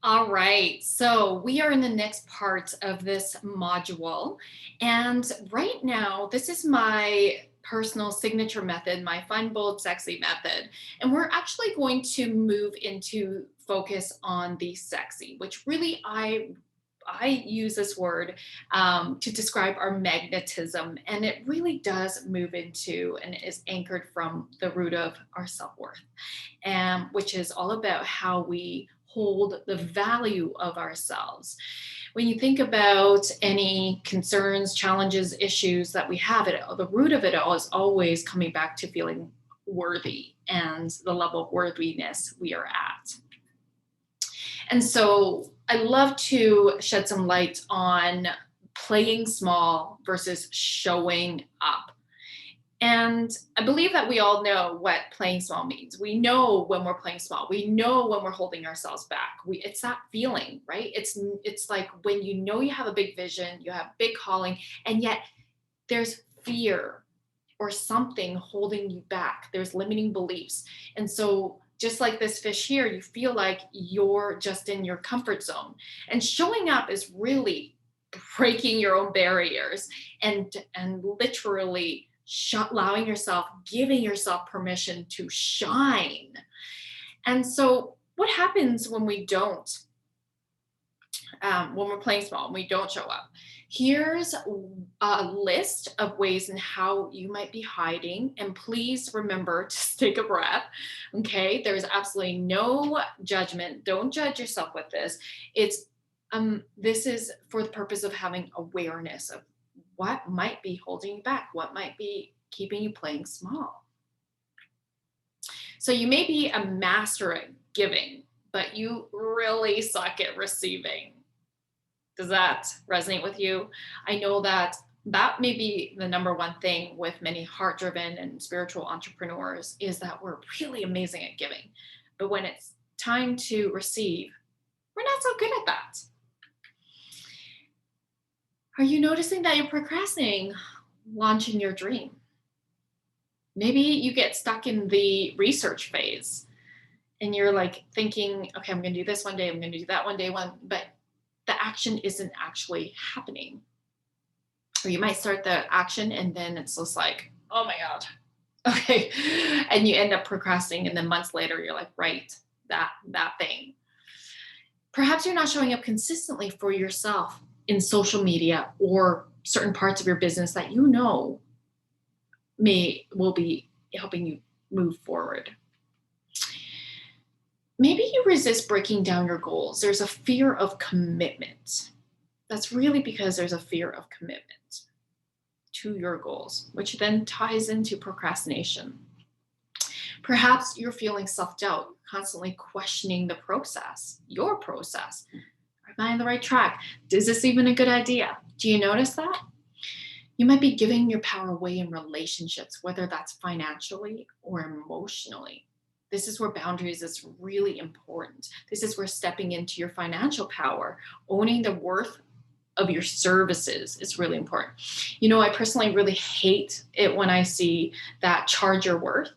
All right, so we are in the next part of this module. And right now, this is my personal signature method, my fun, bold, sexy method. And we're actually going to move into focus on the sexy, which really I use this word to describe our magnetism, and it really does move into and is anchored from the root of our self-worth, and which is all about how we hold the value of ourselves. When you think about any concerns, challenges, issues that we have, the root of it all is always coming back to feeling worthy and the level of worthiness we are at. And so I love to shed some light on playing small versus showing up. And I believe that we all know what playing small means. We know when we're playing small. We know when we're holding ourselves back. It's that feeling, right? It's like when you know you have a big vision, you have big calling, and yet there's fear or something holding you back. There's limiting beliefs. And so just like this fish here, you feel like you're just in your comfort zone. And showing up is really breaking your own barriers and literally allowing yourself, giving yourself permission to shine. And so what happens when we don't, when we're playing small and we don't show up? Here's a list of ways and how you might be hiding. And please remember to take a breath. Okay. There's absolutely no judgment. Don't judge yourself with this. This is for the purpose of having awareness of what might be holding you back, what might be keeping you playing small. So you may be a master at giving, but you really suck at receiving. Does that resonate with you? I know that may be the number one thing with many heart-driven and spiritual entrepreneurs is that we're really amazing at giving. But when it's time to receive, we're not so good at that. Are you noticing that you're procrastinating launching your dream? Maybe you get stuck in the research phase and you're like thinking, okay, I'm going to do this one day, I'm going to do that one day, but the action isn't actually happening. Or you might start the action and then it's just like, oh my God. Okay. And you end up procrastinating. And then months later, you're like, right, that thing. Perhaps you're not showing up consistently for yourself in social media or certain parts of your business that you know will be helping you move forward. Maybe you resist breaking down your goals. There's a fear of commitment. That's really because there's a fear of commitment to your goals, which then ties into procrastination. Perhaps you're feeling self-doubt, constantly questioning the process, your process. Am I on the right track? Is this even a good idea? Do you notice that? You might be giving your power away in relationships, whether that's financially or emotionally. This is where boundaries is really important. This is where stepping into your financial power, owning the worth of your services is really important. You know, I personally really hate it when I see that charge your worth.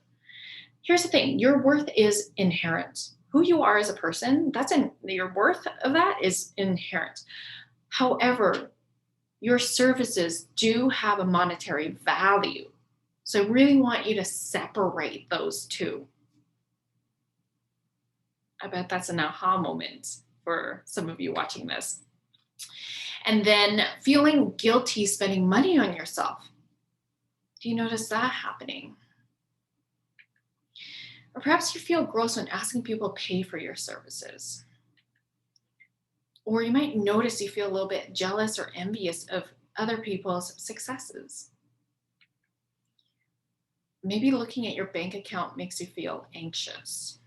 Here's the thing, your worth is inherent. Who you are as a person, your worth of that is inherent. However, your services do have a monetary value. So I really want you to separate those two. I bet that's an aha moment for some of you watching this. And then feeling guilty spending money on yourself. Do you notice that happening? Or perhaps you feel gross when asking people to pay for your services. Or you might notice you feel a little bit jealous or envious of other people's successes. Maybe looking at your bank account makes you feel anxious.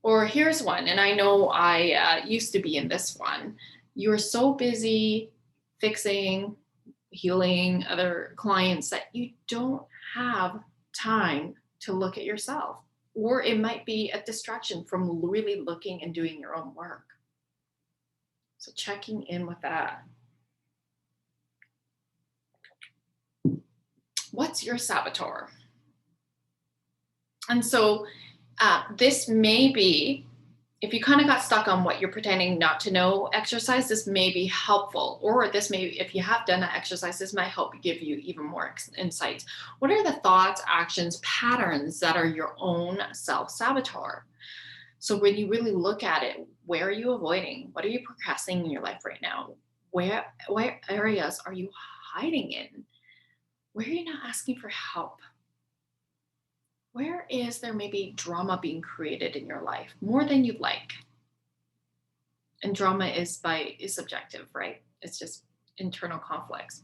Or here's one, and I know I used to be in this one. You're so busy fixing, healing other clients that you don't have time to look at yourself. Or it might be a distraction from really looking and doing your own work. So checking in with that. What's your saboteur? And so this may be if you kind of got stuck on what you're pretending not to know exercise, this may be helpful. Or this may, if you have done that exercise, this might help give you even more insights. What are the thoughts, actions, patterns that are your own self-saboteur? So when you really look at it, where are you avoiding? What are you procrastinating in your life right now? Where areas are you hiding in? Where are you not asking for help? Where is there maybe drama being created in your life more than you'd like? And drama is subjective, right? It's just internal conflicts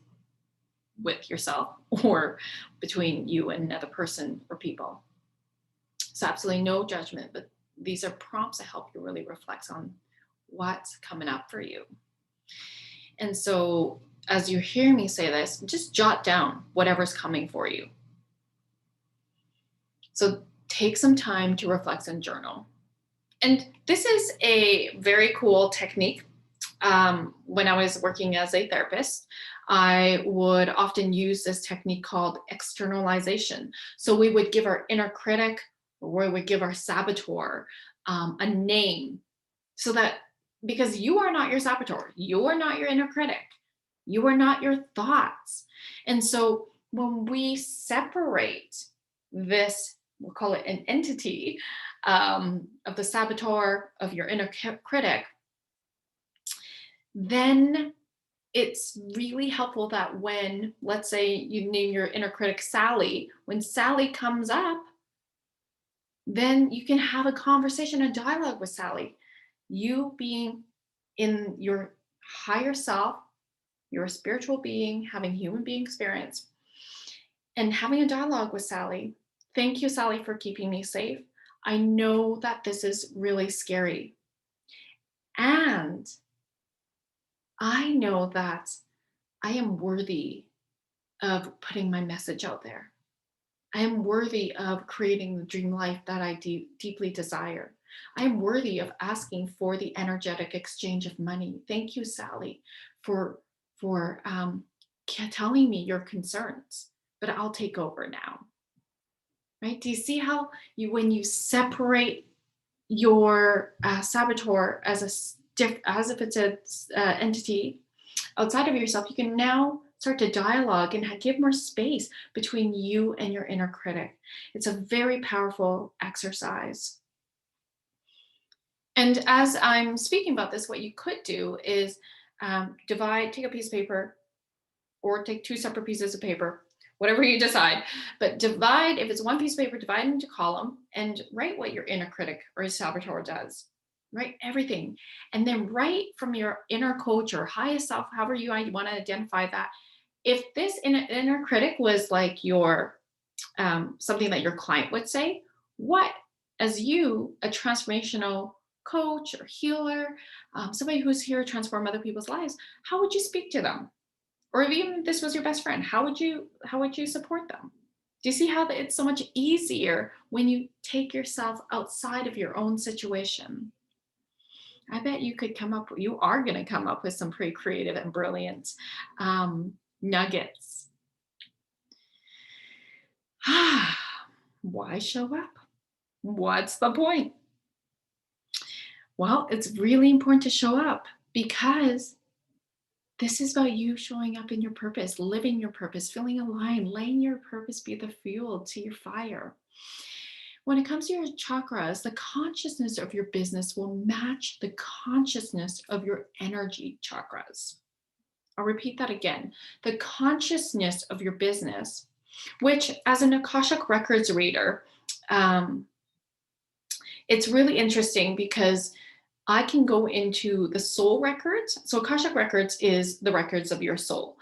with yourself or between you and another person or people. So absolutely no judgment, but these are prompts to help you really reflect on what's coming up for you. And so as you hear me say this, just jot down whatever's coming for you. So take some time to reflect and journal. And this is a very cool technique. When I was working as a therapist, I would often use this technique called externalization. So we would give our inner critic, or we would give our saboteur a name, so that, because you are not your saboteur, you are not your inner critic, you are not your thoughts. And so when we separate this, we'll call it an entity, of the saboteur, of your inner critic, then it's really helpful that when, let's say you name your inner critic Sally, when Sally comes up, then you can have a conversation, a dialogue with Sally. You being in your higher self, you're a spiritual being, having human being experience, and having a dialogue with Sally. Thank you, Sally, for keeping me safe. I know that this is really scary. And I know that I am worthy of putting my message out there. I am worthy of creating the dream life that I deeply desire. I am worthy of asking for the energetic exchange of money. Thank you, Sally, for telling me your concerns, but I'll take over now. Right? Do you see how when you separate your saboteur as as if it's an entity outside of yourself, you can now start to dialogue and give more space between you and your inner critic. It's a very powerful exercise. And as I'm speaking about this, what you could do is take a piece of paper, or take two separate pieces of paper, whatever you decide, but divide, if it's one piece of paper, divide into column and write what your inner critic or your saboteur does. Write everything. And then write from your inner coach or highest self, however you want to identify that. If this inner critic was like your something that your client would say, what, as you, a transformational coach or healer, somebody who's here to transform other people's lives, how would you speak to them? Or if even this was your best friend, how would you support them? Do you see how it's so much easier when you take yourself outside of your own situation? I bet you are going to come up with some pretty creative and brilliant nuggets. Why show up? What's the point? Well, it's really important to show up, because this is about you showing up in your purpose, living your purpose, feeling aligned, letting your purpose be the fuel to your fire. When it comes to your chakras, the consciousness of your business will match the consciousness of your energy chakras. I'll repeat that again. The consciousness of your business, which, as an Akashic Records reader, it's really interesting because I can go into the soul records. So Akashic Records is the records of your soul.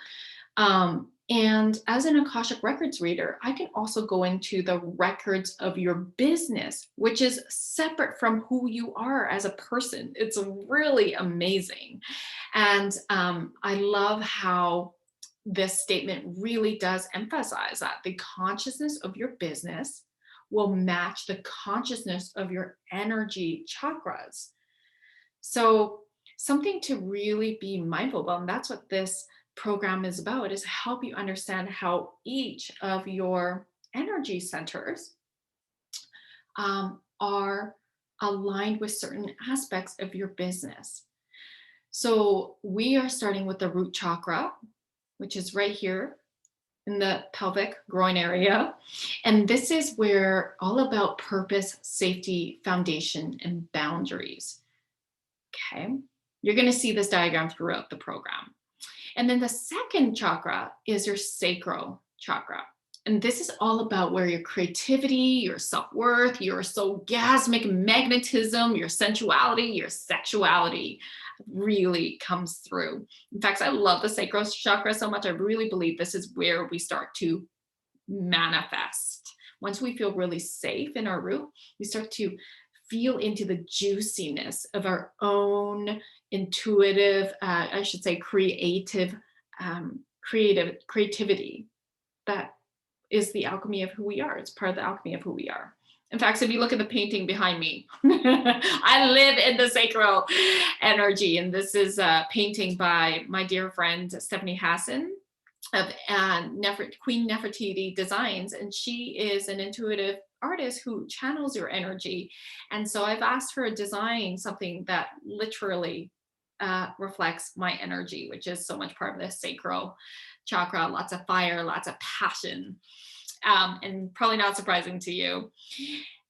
And as an Akashic Records reader, I can also go into the records of your business, which is separate from who you are as a person. It's really amazing. And I love how this statement really does emphasize that the consciousness of your business will match the consciousness of your energy chakras. So something to really be mindful about, and that's what this program is about, is help you understand how each of your energy centers are aligned with certain aspects of your business. So we are starting with the root chakra, which is right here in the pelvic groin area. And this is where all about purpose, safety, foundation, and boundaries. Okay. You're going to see this diagram throughout the program. And then the second chakra is your sacral chakra. And this is all about where your creativity, your self-worth, your orgasmic magnetism, your sensuality, your sexuality really comes through. In fact, I love the sacral chakra so much. I really believe this is where we start to manifest. Once we feel really safe in our root, we start to feel into the juiciness of our own intuitive, I should say creativity. That is the alchemy of who we are. It's part of the alchemy of who we are. In fact, if you look at the painting behind me, I live in the sacral energy. And this is a painting by my dear friend, Stephanie Hassan of Queen Nefertiti Designs. And she is an intuitive artist who channels your energy. And so I've asked her to design something that literally reflects my energy, which is so much part of the sacral chakra, lots of fire, lots of passion, and probably not surprising to you.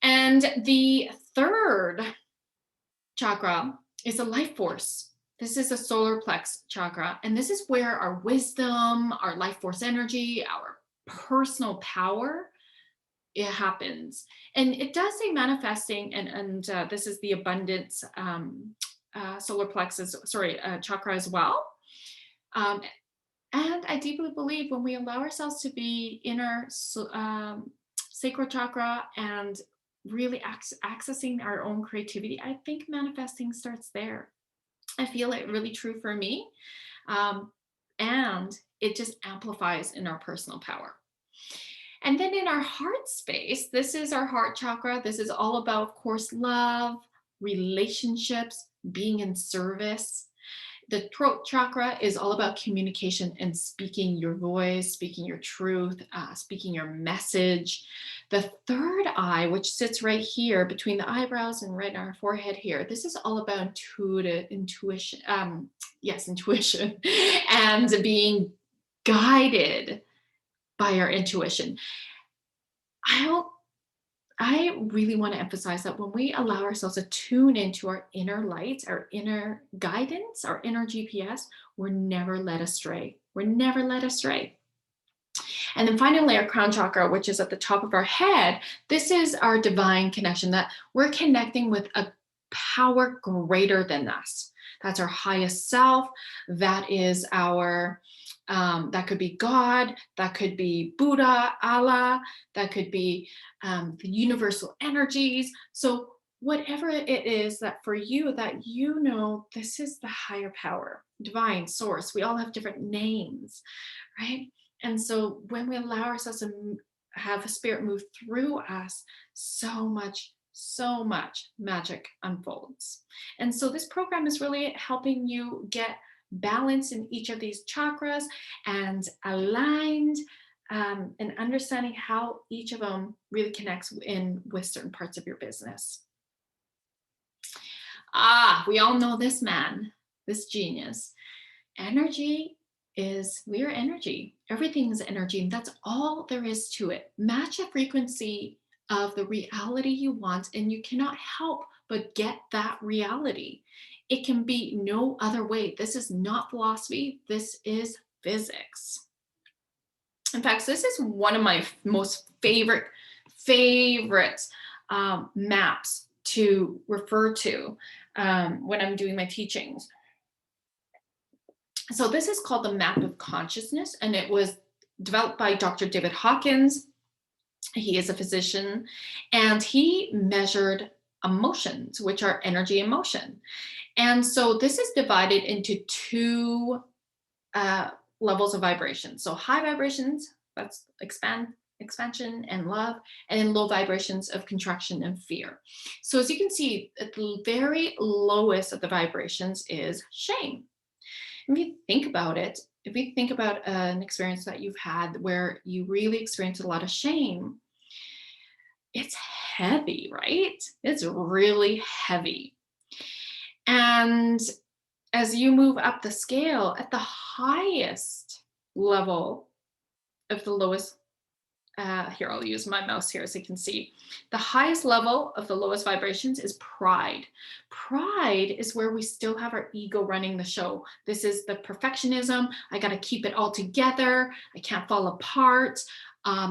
And the third chakra is the life force. This is a solar plex chakra, and this is where our wisdom, our life force energy, our personal power, it happens. And it does say manifesting, and this is the abundance solar plexus, chakra as well. And I deeply believe when we allow ourselves to be in our sacral chakra and really accessing our own creativity, I think manifesting starts there. I feel it really true for me. And it just amplifies in our personal power. And then in our heart space, this is our heart chakra. This is all about, of course, love, relationships, being in service. The throat chakra is all about communication and speaking your voice, speaking your truth, speaking your message. The third eye, which sits right here between the eyebrows and right in our forehead here, this is all about intuition. Intuition and being guided by our intuition. I really want to emphasize that when we allow ourselves to tune into our inner light, our inner guidance, our inner GPS, we're never led astray. We're never led astray. And then finally, our crown chakra, which is at the top of our head, this is our divine connection, that we're connecting with a power greater than us. That's our highest self. That is our that could be God, that could be Buddha, Allah, that could be the universal energies. So whatever it is that for you, that you know, this is the higher power, divine source. We all have different names, right? And so when we allow ourselves to have a spirit move through us, so much magic unfolds. And so this program is really helping you get balance in each of these chakras and aligned and understanding how each of them really connects in with certain parts of your business. We all know this man, this genius. Energy is, we are energy. Everything is energy, and that's all there is to it. Match a frequency of the reality you want, and you cannot help but get that reality. It can be no other way. This is not philosophy. This is physics. In fact, this is one of my most favorite maps to refer to when I'm doing my teachings. So this is called the map of consciousness, and it was developed by Dr. David Hawkins. He is a physician, and he measured emotions, which are energy and motion. And so this is divided into two levels of vibration. So high vibrations, that's expansion and love, and then low vibrations of contraction and fear. So as you can see, at the very lowest of the vibrations is shame. If you think about it, if you think about an experience that you've had where you really experienced a lot of shame, it's heavy, right? It's really heavy. And as you move up the scale at the highest level of the lowest, here, I'll use my mouse here so you can see. The highest level of the lowest vibrations is pride. Pride is where we still have our ego running the show. This is the perfectionism. I got to keep it all together. I can't fall apart.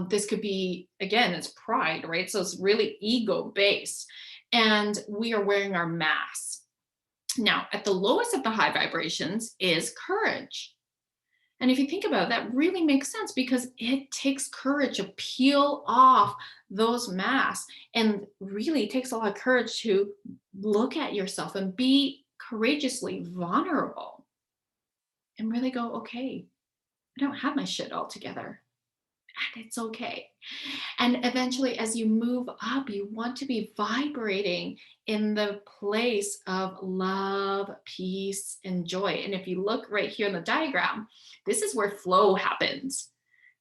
This could be, again, it's pride, right? So it's really ego based. And we are wearing our mask. Now, at the lowest of the high vibrations is courage. And if you think about it, that really makes sense because it takes courage to peel off those masks, and really takes a lot of courage to look at yourself and be courageously vulnerable and really go, okay, I don't have my shit all together. And it's okay. And eventually, as you move up, you want to be vibrating in the place of love, peace, and joy. And if you look right here in the diagram, this is where flow happens,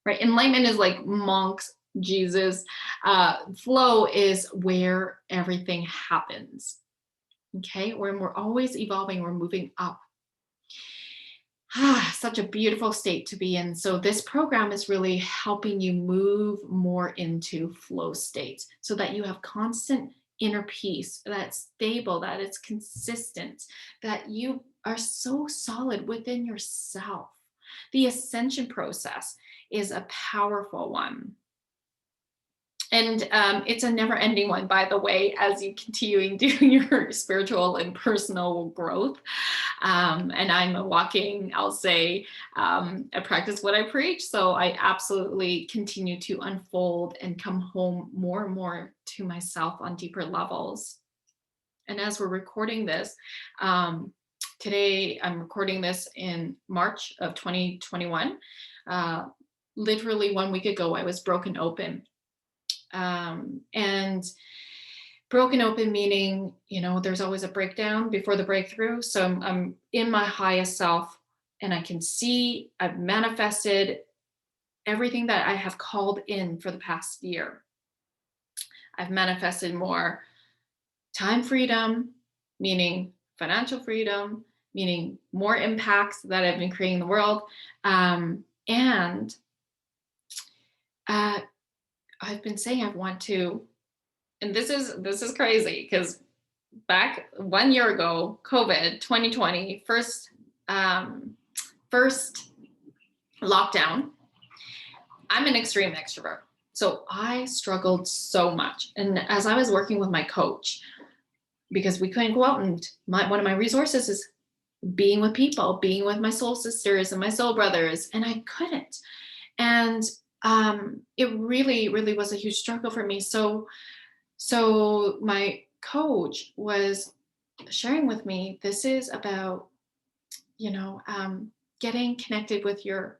right? Enlightenment is like monks, Jesus. Flow is where everything happens. Okay, when we're always evolving, we're moving up. Such a beautiful state to be in. So this program is really helping you move more into flow states so that you have constant inner peace, that's stable, that it's consistent, that you are so solid within yourself. The ascension process is a powerful one. And it's a never-ending one, by the way, as you continuing doing your spiritual and personal growth. And I'm a walking, I'll say, I practice what I preach. So I absolutely continue to unfold and come home more and more to myself on deeper levels. And as we're recording this, today I'm recording this in March of 2021. Literally 1 week ago, I was broken open. And broken open meaning, there's always a breakdown before the breakthrough. So I'm in my highest self, and I can see I've manifested everything that I have called in for the past year. I've manifested more time freedom, meaning financial freedom, meaning more impacts that I've been creating in the world. And I've been saying I want to, and this is crazy because back 1 year ago, COVID 2020, first lockdown, I'm an extreme extrovert. So I struggled so much. And as I was working with my coach, because we couldn't go out, and one of my resources is being with people, being with my soul sisters and my soul brothers, and I couldn't. And it really, really was a huge struggle for me. So my coach was sharing with me, this is about, getting connected with your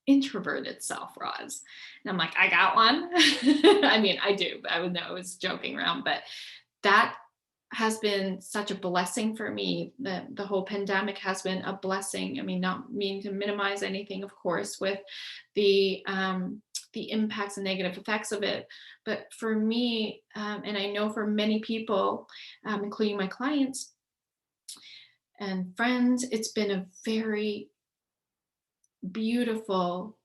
introverted self, Roz. And I'm like, I got one. I mean, I do, but I would know I was joking around, but that has been such a blessing for me. The whole pandemic has been a blessing. I mean, not meaning to minimize anything, of course, with the impacts and negative effects of it. But for me, and I know for many people, including my clients and friends, it's been a very beautiful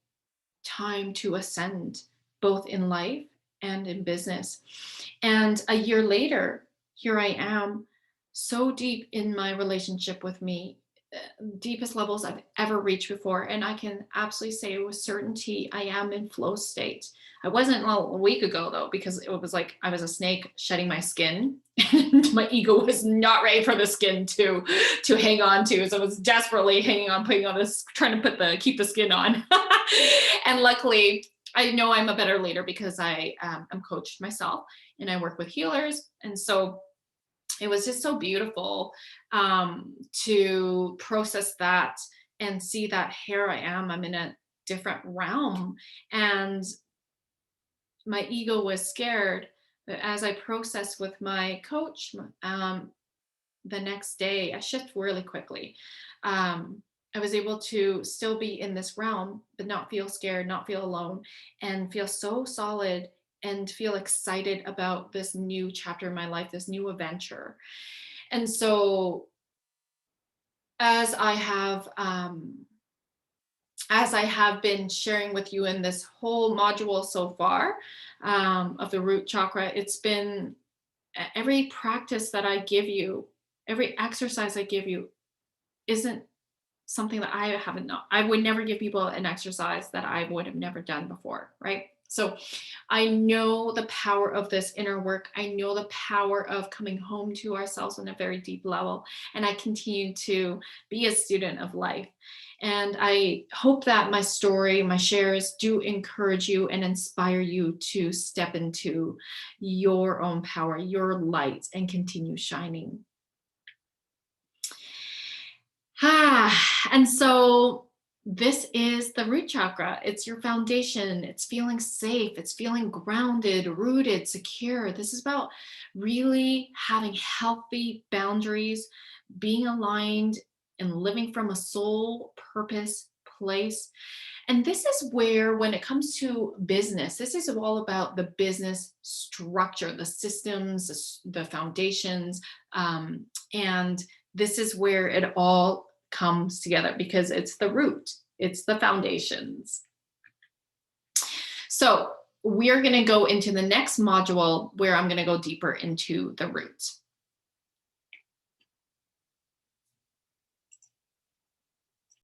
time to ascend, both in life and in business. And a year later, here I am, so deep in my relationship with me, deepest levels I've ever reached before. And I can absolutely say with certainty, I am in flow state. I wasn't a week ago though, because it was like I was a snake shedding my skin, and my ego was not ready for the skin to hang on to. So I was desperately hanging on, putting on this, trying to keep the skin on. And luckily, I know I'm a better leader because I'm coached myself and I work with healers. And so it was just so beautiful to process that and see that here I am, I'm in a different realm. And my ego was scared. But as I processed with my coach, the next day, I shift really quickly. I was able to still be in this realm, but not feel scared, not feel alone, and feel so solid and feel excited about this new chapter in my life, this new adventure. And so as I have been sharing with you in this whole module so far, of the root chakra, it's been every practice that I give you, every exercise I give you isn't something that I haven't known. I would never give people an exercise that I would have never done before, right? So I know the power of this inner work. I know the power of coming home to ourselves on a very deep level. And I continue to be a student of life. And I hope that my story, my shares do encourage you and inspire you to step into your own power, your light, and continue shining. And so this is the root chakra. It's your foundation. It's feeling safe. It's feeling grounded, rooted, secure. This is about really having healthy boundaries, being aligned, and living from a soul purpose place. And this is where, when it comes to business, this is all about the business structure, the systems, the foundations. And this is where it all comes together, because it's the root, it's the foundations. So we are going to go into the next module where I'm going to go deeper into the roots.